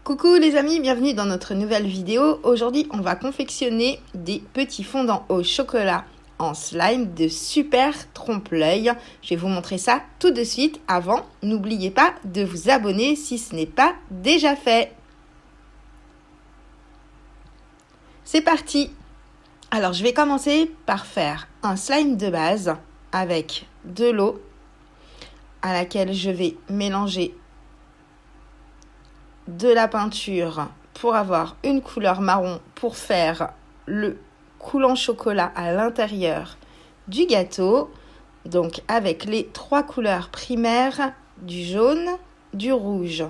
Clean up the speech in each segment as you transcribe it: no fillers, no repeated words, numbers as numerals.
Coucou les amis, bienvenue dans notre nouvelle vidéo. Aujourd'hui, on va confectionner des petits fondants au chocolat en slime de super trompe-l'œil. Je vais vous montrer ça tout de suite. Avant, n'oubliez pas de vous abonner si ce n'est pas déjà fait. C'est parti! Alors, je vais commencer par faire un slime de base avec de l'eau à laquelle je vais mélanger de la peinture pour avoir une couleur marron pour faire le coulant chocolat à l'intérieur du gâteau. Donc avec les 3 couleurs primaires du jaune, du rouge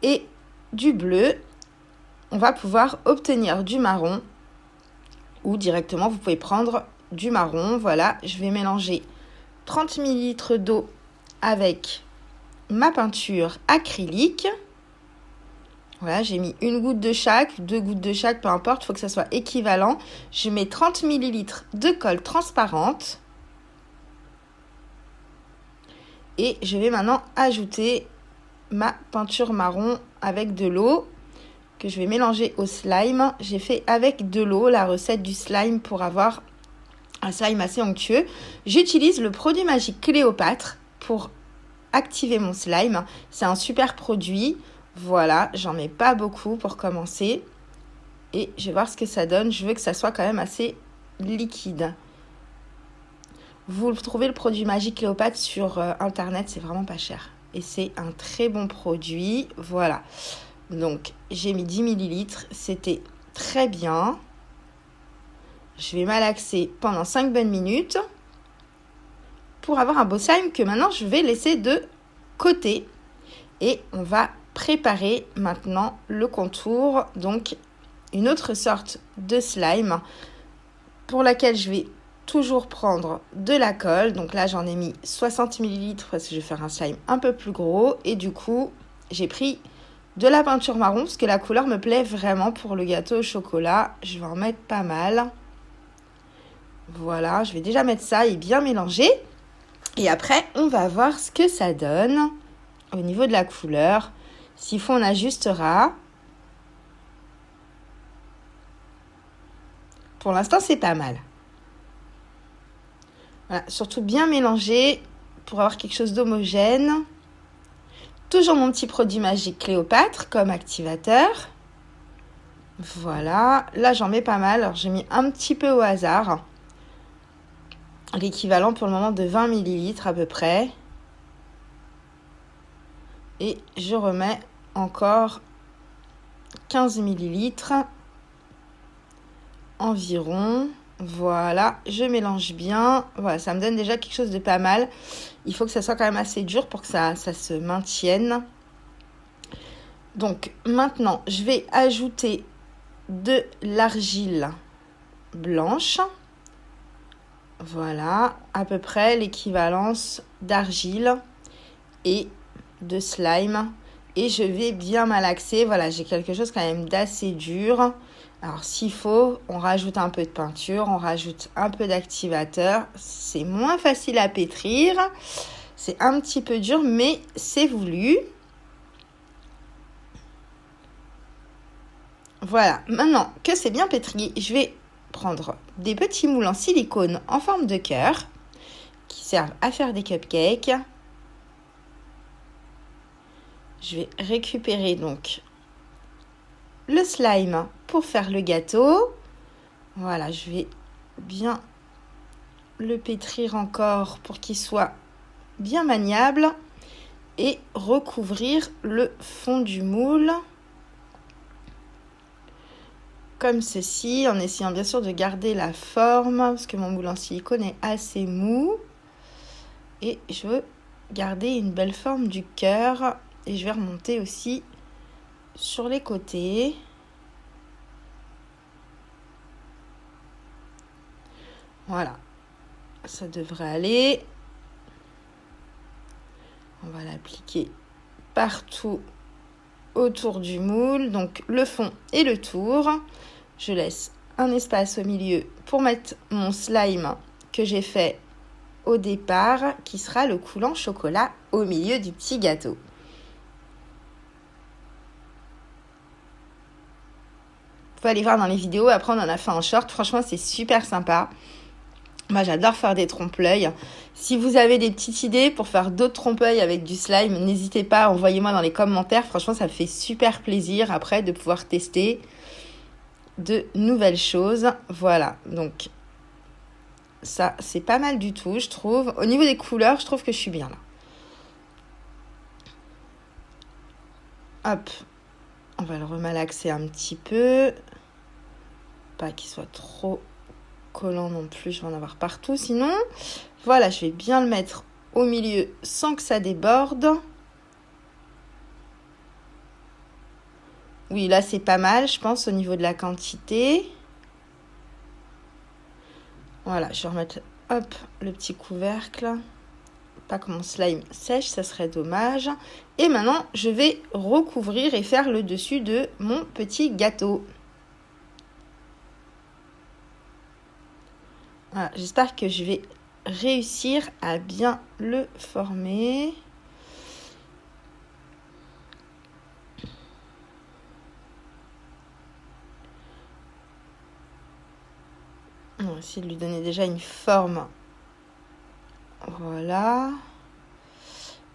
et du bleu, on va pouvoir obtenir du marron ou directement vous pouvez prendre du marron. Voilà, je vais mélanger 30 ml d'eau avec ma peinture acrylique. Voilà, j'ai mis une goutte de chaque, 2 gouttes de chaque, peu importe, il faut que ça soit équivalent. Je mets 30 ml de colle transparente. Et je vais maintenant ajouter ma peinture marron avec de l'eau que je vais mélanger au slime. J'ai fait avec de l'eau la recette du slime pour avoir un slime assez onctueux. J'utilise le produit magique Cléopâtre pour activer mon slime. C'est un super produit. Voilà, j'en mets pas beaucoup pour commencer. Et je vais voir ce que ça donne. Je veux que ça soit quand même assez liquide. Vous trouvez le produit magique Cléopâtre sur internet, c'est vraiment pas cher. Et c'est un très bon produit. Voilà. Donc, j'ai mis 10 ml. C'était très bien. Je vais malaxer pendant 5 bonnes minutes pour avoir un beau slime que maintenant je vais laisser de côté. Et on va préparer maintenant le contour. Donc, une autre sorte de slime pour laquelle je vais toujours prendre de la colle. Donc là, j'en ai mis 60 ml parce que je vais faire un slime un peu plus gros. Et du coup, j'ai pris de la peinture marron parce que la couleur me plaît vraiment pour le gâteau au chocolat. Je vais en mettre pas mal. Voilà, je vais déjà mettre ça et bien mélanger. Et après, on va voir ce que ça donne au niveau de la couleur. S'il faut, on ajustera. Pour l'instant, c'est pas mal. Voilà, surtout bien mélanger pour avoir quelque chose d'homogène. Toujours mon petit produit magique Cléopâtre comme activateur. Voilà, là j'en mets pas mal. Alors j'ai mis un petit peu au hasard. L'équivalent pour le moment de 20 ml à peu près. Et je remets encore 15 ml environ. Voilà, je mélange bien. Voilà, ça me donne déjà quelque chose de pas mal. Il faut que ça soit quand même assez dur pour que ça se maintienne. Donc maintenant, je vais ajouter de l'argile blanche. Voilà, à peu près l'équivalence d'argile et de slime. Et je vais bien malaxer. Voilà, j'ai quelque chose quand même d'assez dur. Alors, s'il faut, on rajoute un peu de peinture, on rajoute un peu d'activateur. C'est moins facile à pétrir. C'est un petit peu dur, mais c'est voulu. Voilà, maintenant que c'est bien pétri, je vais prendre des petits moules en silicone en forme de cœur qui servent à faire des cupcakes. Je vais récupérer donc le slime pour faire le gâteau. Voilà, je vais bien le pétrir encore pour qu'il soit bien maniable et recouvrir le fond du moule comme ceci, en essayant bien sûr de garder la forme parce que mon moule en silicone est assez mou et je veux garder une belle forme du cœur et je vais remonter aussi sur les côtés. Voilà, ça devrait aller. On va l'appliquer partout autour du moule, donc le fond et le tour. Je laisse un espace au milieu pour mettre mon slime que j'ai fait au départ, qui sera le coulant chocolat au milieu du petit gâteau. pouvez aller voir dans les vidéos. Après, on en a fait un short. Franchement, c'est super sympa. Moi, j'adore faire des trompe-l'œil. Si vous avez des petites idées pour faire d'autres trompe-l'œil avec du slime, n'hésitez pas, envoyez-moi dans les commentaires. Franchement, ça me fait super plaisir après de pouvoir tester de nouvelles choses. Voilà, donc ça, c'est pas mal du tout, je trouve. Au niveau des couleurs, je trouve que je suis bien là. Hop, on va le remalaxer un petit peu. Pas qu'il soit trop collant non plus, je vais en avoir partout sinon. Voilà, je vais bien le mettre au milieu sans que ça déborde. Oui, là c'est pas mal, je pense, au niveau de la quantité. Voilà, je vais remettre, hop, le petit couvercle. Pas que mon slime sèche, ça serait dommage. Et maintenant, je vais recouvrir et faire le dessus de mon petit gâteau. Voilà, j'espère que je vais réussir à bien le former. On va essayer de lui donner déjà une forme. Voilà.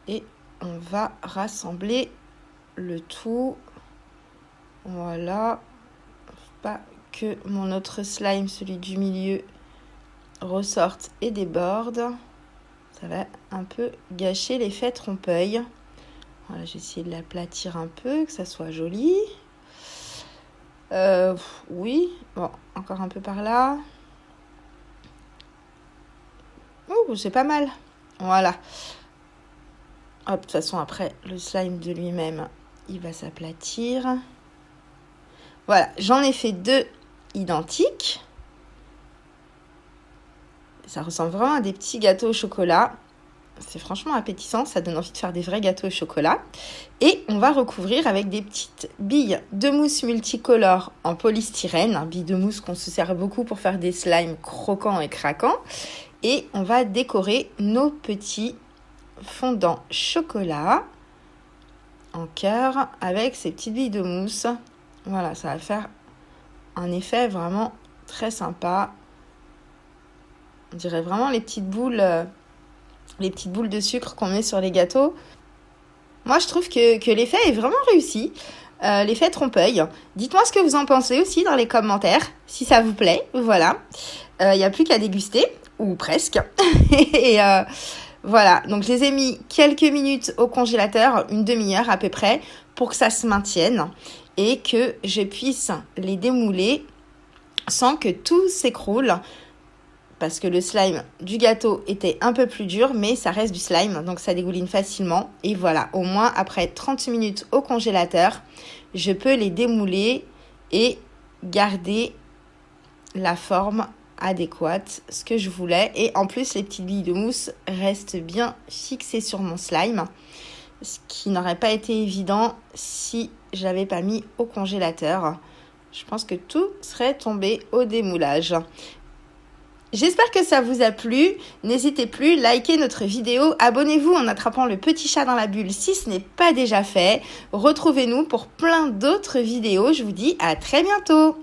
Et on va rassembler le tout. Voilà. Pas que mon autre slime, celui du milieu, ressorte et déborde. Ça va un peu gâcher l'effet trompe-l'œil. Voilà, j'ai essayé de l'aplatir un peu, que ça soit joli. Oui, bon, encore un peu par là. Oh, c'est pas mal. Voilà. Hop, de toute façon, après, le slime de lui-même, il va s'aplatir. Voilà, j'en ai fait 2 identiques. Ça ressemble vraiment à des petits gâteaux au chocolat. C'est franchement appétissant, ça donne envie de faire des vrais gâteaux au chocolat. Et on va recouvrir avec des petites billes de mousse multicolore en polystyrène. Billes de mousse qu'on se sert beaucoup pour faire des slimes croquants et craquants. Et on va décorer nos petits fondants chocolat en cœur avec ces petites billes de mousse. Voilà, ça va faire un effet vraiment très sympa. On dirait vraiment les petites boules de sucre qu'on met sur les gâteaux. Moi, je trouve que l'effet est vraiment réussi. L'effet trompe-l'œil. Dites-moi ce que vous en pensez aussi dans les commentaires, si ça vous plaît. Voilà. Il n'y a plus qu'à déguster, ou presque. Et voilà. Donc, je les ai mis quelques minutes au congélateur, une demi-heure à peu près, pour que ça se maintienne et que je puisse les démouler sans que tout s'écroule. Parce que le slime du gâteau était un peu plus dur, mais ça reste du slime, donc ça dégouline facilement. Et voilà, au moins après 30 minutes au congélateur, je peux les démouler et garder la forme adéquate, ce que je voulais. Et en plus, les petites billes de mousse restent bien fixées sur mon slime, ce qui n'aurait pas été évident si je l'avais pas mis au congélateur. Je pense que tout serait tombé au démoulage. J'espère que ça vous a plu. N'hésitez plus, likez notre vidéo, abonnez-vous en attrapant le petit chat dans la bulle si ce n'est pas déjà fait. Retrouvez-nous pour plein d'autres vidéos. Je vous dis à très bientôt.